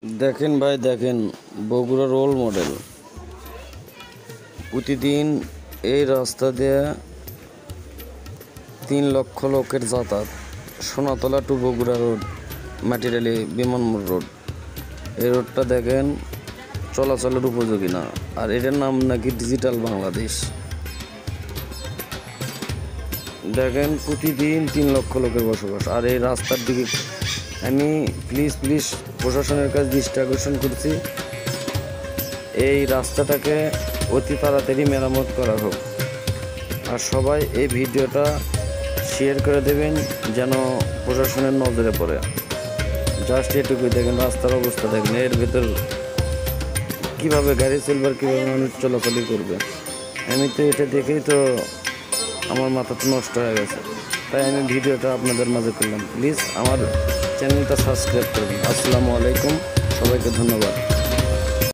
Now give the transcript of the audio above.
দেখেন ভাই, দেখেন বগুড়া রোল মডেল। প্রতিদিন এই রাস্তা দিয়ে 3 লক্ষ লোকের যাতায়াত। Sonatala to Bogura road, Matirali Bimanmor road. এই রোডটা দেখেন চলাচলের উপযোগী না, আর এটার নাম নাকি ডিজিটাল বাংলাদেশ। দেখেন প্রতিদিন 3 লক্ষ লোকের বসবাস, আর এই রাস্তার দিকে আমি প্লিজ প্রশাসনের কাছে দৃষ্টি আকর্ষণ করছি, এই রাস্তাটাকে অতি তাড়াতাড়ি মেরামত করা হোক। আর সবাই এই ভিডিওটা শেয়ার করে দেবেন যেন প্রশাসনের নজরে পড়ে। জাস্ট এটুকুই। দেখেন রাস্তার অবস্থা, দেখেন এর ভেতর কীভাবে গাড়ি চলবে আর কীভাবে মানুষ চলাচলই করবে। আমি তো এটা দেখেই তো আমার মাথা তো নষ্ট হয়ে গেছে, তাই আমি ভিডিওটা আপনাদের মাঝে করলাম। প্লিজ আমার চ্যানেলটা সাবস্ক্রাইব করবেন। আসসালামু আলাইকুম, সবাইকে ধন্যবাদ।